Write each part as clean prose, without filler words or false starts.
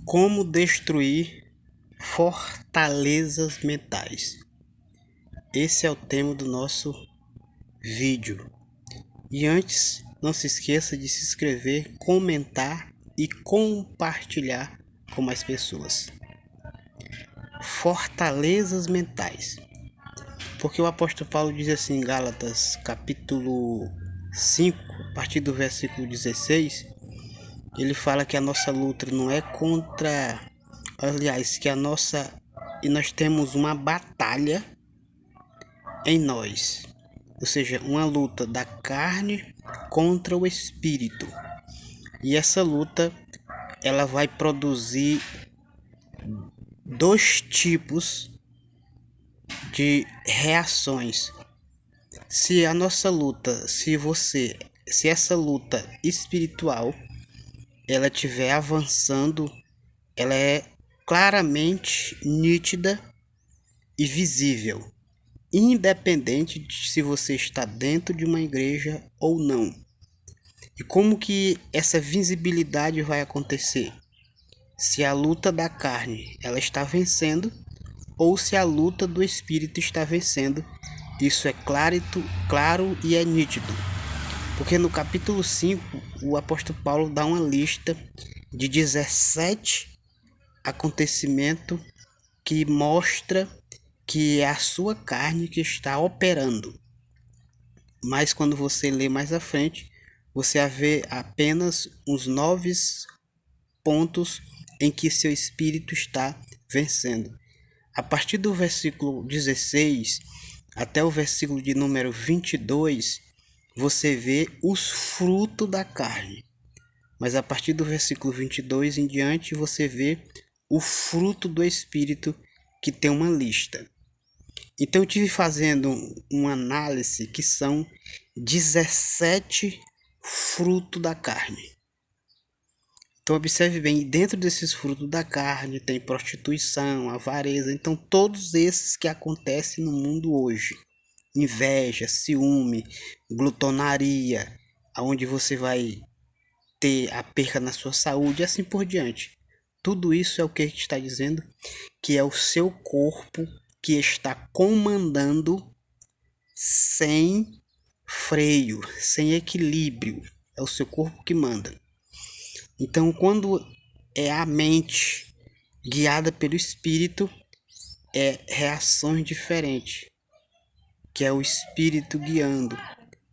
Como destruir fortalezas mentais. Esse é o tema do nosso vídeo. E antes, não se esqueça de se inscrever, comentar e compartilhar com mais pessoas. Fortalezas mentais. Porque o apóstolo Paulo diz assim em Gálatas capítulo 5, a partir do versículo 16, ele fala que a nossa luta não é contra... Aliás, e nós temos uma batalha em nós. Ou seja, uma luta da carne contra o espírito. E essa luta, ela vai produzir dois tipos de reações. Se a nossa luta, se essa luta espiritual, ela estiver avançando, ela é claramente nítida e visível, independente de se você está dentro de uma igreja ou não. E como que essa visibilidade vai acontecer? Se a luta da carne ela está vencendo ou se a luta do espírito está vencendo. Isso é claro e é nítido. Porque no capítulo 5, o apóstolo Paulo dá uma lista de 17 acontecimentos que mostra que é a sua carne que está operando. Mas quando você lê mais à frente, você vê apenas uns 9 pontos em que seu espírito está vencendo. A partir do versículo 16 até o versículo de número 22, você vê os frutos da carne. Mas a partir do versículo 22 em diante, você vê o fruto do espírito, que tem uma lista. Então eu tive fazendo uma análise que são 17 frutos da carne. Então observe bem, dentro desses frutos da carne tem prostituição, avareza, então todos esses que acontecem no mundo hoje. Inveja, ciúme, glutonaria, aonde você vai ter a perca na sua saúde e assim por diante. Tudo isso é o que está dizendo, que é o seu corpo que está comandando sem freio, sem equilíbrio. É o seu corpo que manda. Então, quando é a mente guiada pelo espírito, é reações diferentes, que é o espírito guiando.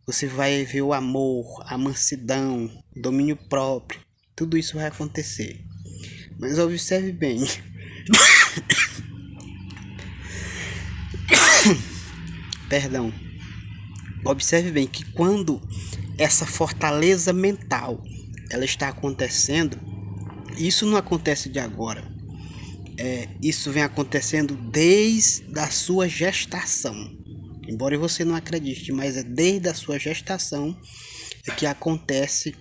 Você vai ver o amor, a mansidão, o domínio próprio, tudo isso vai acontecer. Mas observe bem, perdão, observe bem que quando essa fortaleza mental ela está acontecendo, isso não acontece de agora. Isso vem acontecendo desde a sua gestação. Embora você não acredite, mas é desde a sua gestação que acontece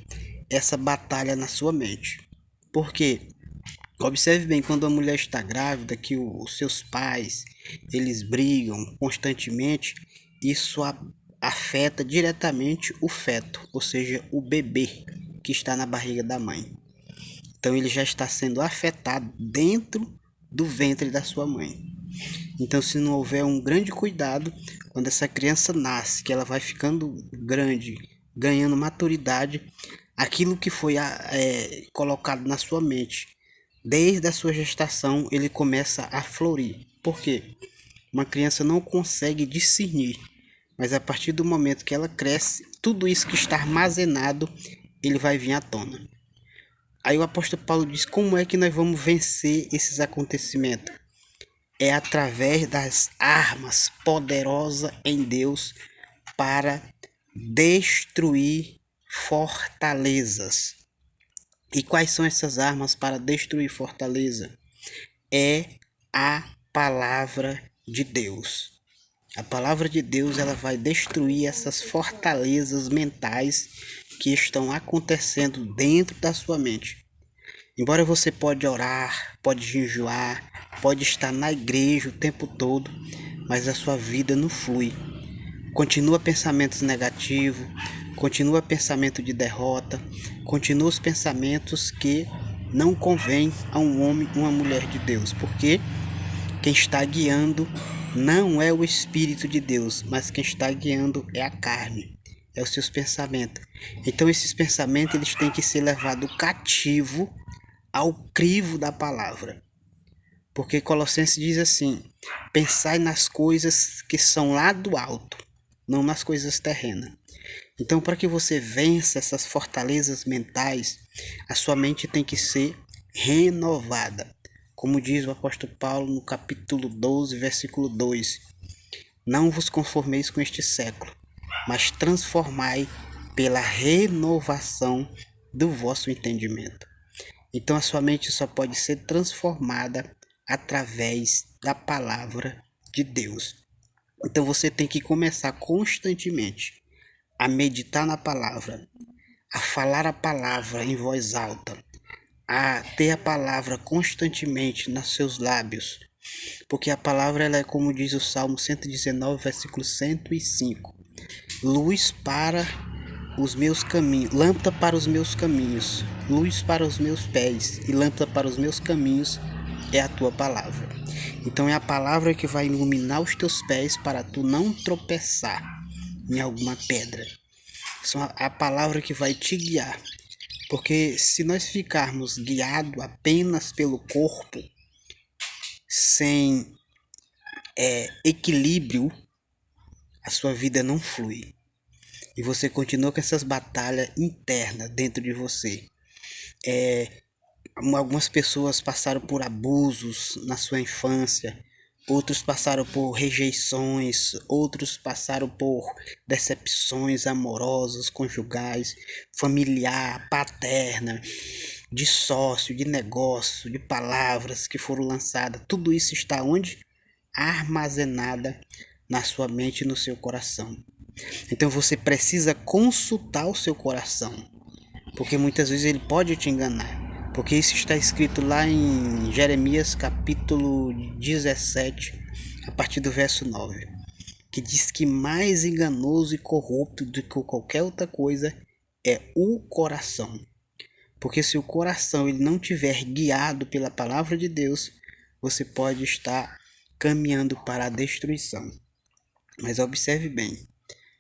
essa batalha na sua mente. Por quê? Observe bem, quando a mulher está grávida, que os seus pais, eles brigam constantemente, isso afeta diretamente o feto, ou seja, o bebê que está na barriga da mãe. Então ele já está sendo afetado dentro do ventre da sua mãe. Então, se não houver um grande cuidado, quando essa criança nasce, que ela vai ficando grande, ganhando maturidade, aquilo que foi colocado na sua mente, desde a sua gestação, ele começa a florir. Por quê? Uma criança não consegue discernir, mas a partir do momento que ela cresce, tudo isso que está armazenado, ele vai vir à tona. Aí o apóstolo Paulo diz, como é que nós vamos vencer esses acontecimentos? É através das armas poderosas em Deus para destruir fortalezas. E quais são essas armas para destruir fortaleza? É a palavra de Deus. A palavra de Deus ela vai destruir essas fortalezas mentais que estão acontecendo dentro da sua mente. Embora você pode orar, pode jejuar, pode estar na igreja o tempo todo, mas a sua vida não flui. Continua pensamentos negativos, continua pensamento de derrota, continua os pensamentos que não convém a um homem, uma mulher de Deus, porque quem está guiando não é o Espírito de Deus, mas quem está guiando é a carne, é os seus pensamentos. Então esses pensamentos eles têm que ser levados cativo ao crivo da palavra. Porque Colossenses diz assim: pensai nas coisas que são lá do alto, não nas coisas terrenas. Então, para que você vença essas fortalezas mentais, a sua mente tem que ser renovada. Como diz o apóstolo Paulo no capítulo 12, versículo 2: não vos conformeis com este século, mas transformai pela renovação do vosso entendimento. Então, a sua mente só pode ser transformada através da palavra de Deus. Então, você tem que começar constantemente a meditar na palavra, a falar a palavra em voz alta, a ter a palavra constantemente nos seus lábios, porque a palavra ela é como diz o Salmo 119, versículo 105, luz para os meus caminhos, lâmpada para os meus caminhos, luz para os meus pés e lâmpada para os meus caminhos é a tua palavra. Então é a palavra que vai iluminar os teus pés para tu não tropeçar em alguma pedra. São a palavra que vai te guiar. Porque se nós ficarmos guiados apenas pelo corpo, sem equilíbrio, a sua vida não flui. E você continua com essas batalhas internas dentro de você. Algumas pessoas passaram por abusos na sua infância, outros passaram por rejeições, outros passaram por decepções amorosas, conjugais, familiar, paterna, de sócio, de negócio, de palavras que foram lançadas. Tudo isso está onde? Armazenada na sua mente e no seu coração. Então você precisa consultar o seu coração, porque muitas vezes ele pode te enganar. Porque isso está escrito lá em Jeremias capítulo 17, a partir do verso 9, que diz que mais enganoso e corrupto do que qualquer outra coisa é o coração. Porque se o coração ele não tiver guiado pela palavra de Deus, você pode estar caminhando para a destruição. Mas observe bem,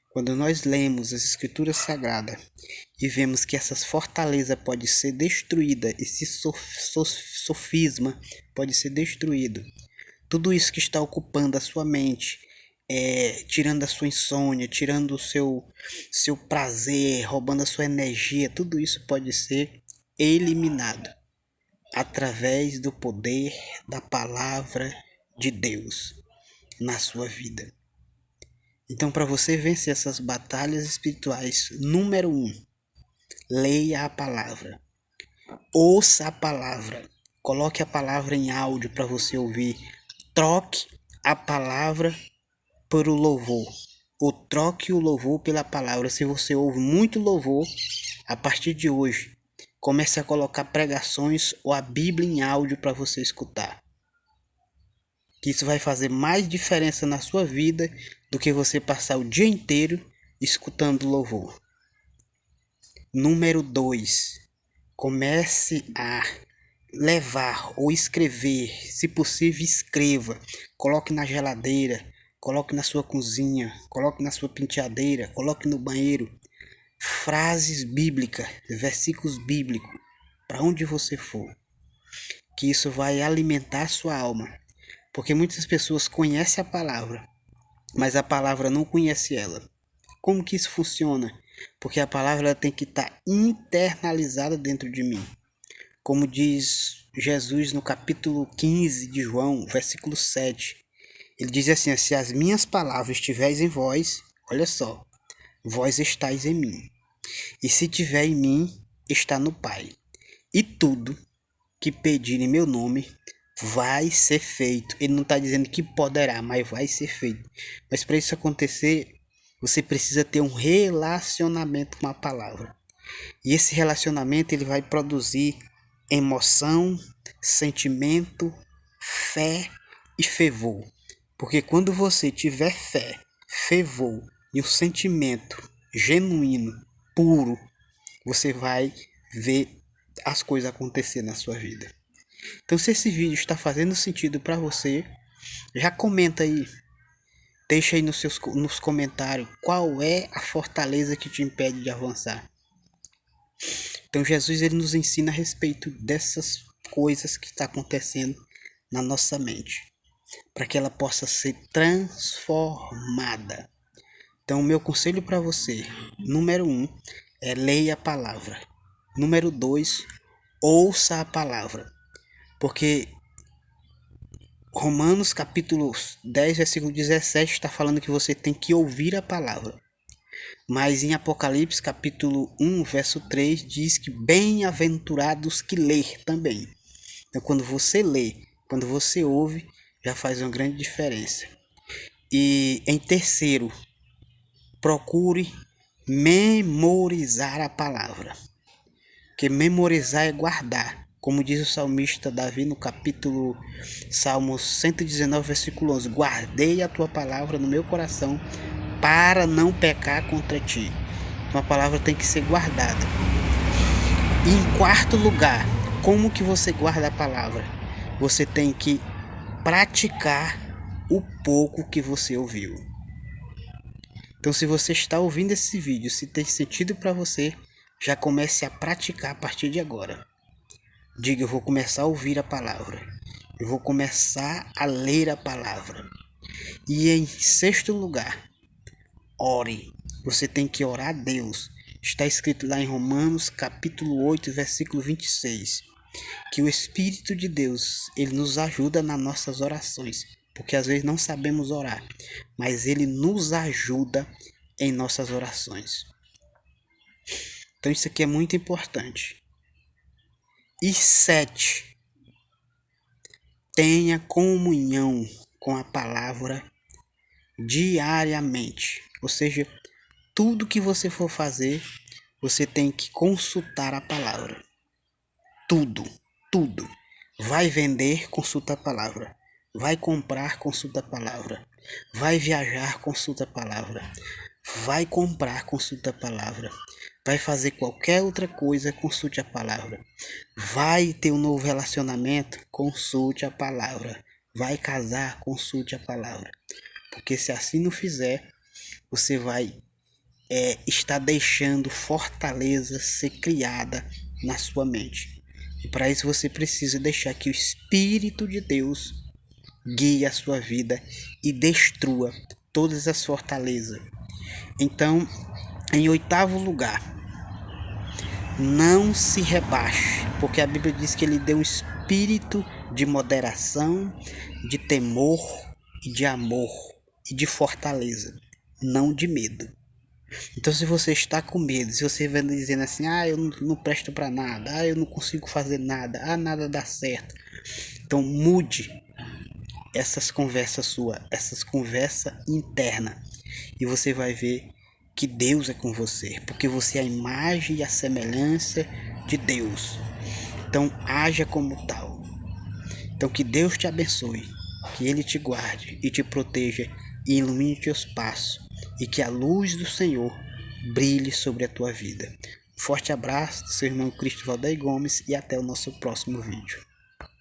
quando nós lemos as escrituras sagradas e vemos que essas fortalezas podem ser destruídas, esse sofisma pode ser destruído, tudo isso que está ocupando a sua mente, tirando a sua insônia, tirando o seu prazer, roubando a sua energia, tudo isso pode ser eliminado através do poder da palavra de Deus na sua vida. Então, para você vencer essas batalhas espirituais, número 1, leia a palavra, ouça a palavra, coloque a palavra em áudio para você ouvir, troque a palavra por o louvor, ou troque o louvor pela palavra. Se você ouve muito louvor, a partir de hoje, comece a colocar pregações ou a Bíblia em áudio para você escutar. Que isso vai fazer mais diferença na sua vida do que você passar o dia inteiro escutando louvor. Número 2, comece a levar ou escrever, se possível escreva, coloque na geladeira, coloque na sua cozinha, coloque na sua penteadeira, coloque no banheiro, frases bíblicas, versículos bíblicos, para onde você for, que isso vai alimentar a sua alma. Porque muitas pessoas conhecem a palavra, mas a palavra não conhece ela. Como que isso funciona? Porque a palavra ela tem que estar internalizada dentro de mim. Como diz Jesus no capítulo 15 de João, versículo 7. Ele diz assim: se as minhas palavras estiverem em vós, olha só, vós estáis em mim. E se tiver em mim, está no Pai. E tudo que pedir em meu nome vai ser feito. Ele não está dizendo que poderá, mas vai ser feito. Mas para isso acontecer, você precisa ter um relacionamento com a palavra. E esse relacionamento ele vai produzir emoção, sentimento, fé e fervor. Porque quando você tiver fé, fervor e um sentimento genuíno, puro, você vai ver as coisas acontecerem na sua vida. Então, se esse vídeo está fazendo sentido para você, já comenta aí. Deixa aí nos comentários qual é a fortaleza que te impede de avançar. Então Jesus ele nos ensina a respeito dessas coisas que está acontecendo na nossa mente, para que ela possa ser transformada. Então o meu conselho para você, número 1, é leia a palavra. Número 2, ouça a palavra. Porque Romanos capítulo 10, versículo 17 está falando que você tem que ouvir a palavra. Mas em Apocalipse capítulo 1, verso 3, diz que bem-aventurados que ler também. Então quando você lê, quando você ouve, já faz uma grande diferença. E em terceiro, procure memorizar a palavra. Porque memorizar é guardar. Como diz o salmista Davi no capítulo Salmo 119, versículo 11. Guardei a tua palavra no meu coração para não pecar contra ti. Então a palavra tem que ser guardada. E em quarto lugar, como que você guarda a palavra? Você tem que praticar o pouco que você ouviu. Então se você está ouvindo esse vídeo, se tem sentido para você, já comece a praticar a partir de agora. Diga, eu vou começar a ouvir a palavra. Eu vou começar a ler a palavra. E em sexto lugar, ore. Você tem que orar a Deus. Está escrito lá em Romanos capítulo 8, versículo 26. Que o Espírito de Deus, ele nos ajuda nas nossas orações. Porque às vezes não sabemos orar. Mas ele nos ajuda em nossas orações. Então isso aqui é muito importante. E 7. Tenha comunhão com a palavra diariamente. Ou seja, tudo que você for fazer, você tem que consultar a palavra. Tudo. Vai vender, consulta a palavra. Vai comprar, consulta a palavra. Vai viajar, consulta a palavra. Vai comprar, consulta a palavra. Vai fazer qualquer outra coisa, consulte a palavra. Vai ter um novo relacionamento, consulte a palavra. Vai casar, consulte a palavra. Porque se assim não fizer, você vai estar deixando fortaleza ser criada na sua mente. E para isso você precisa deixar que o Espírito de Deus guie a sua vida e destrua todas as fortalezas. Então, em oitavo lugar, não se rebaixe, porque a Bíblia diz que ele deu um espírito de moderação, de temor e de amor e de fortaleza, não de medo. Então se você está com medo, se você vem dizendo assim, eu não presto para nada, eu não consigo fazer nada, nada dá certo. Então mude essas conversas suas, essas conversas internas, e você vai ver que Deus é com você, porque você é a imagem e a semelhança de Deus. Então haja como tal. Então que Deus te abençoe, que Ele te guarde e te proteja e ilumine teus passos, e que a luz do Senhor brilhe sobre a tua vida. Forte abraço do seu irmão Cristo Valdeir Gomes e até o nosso próximo vídeo.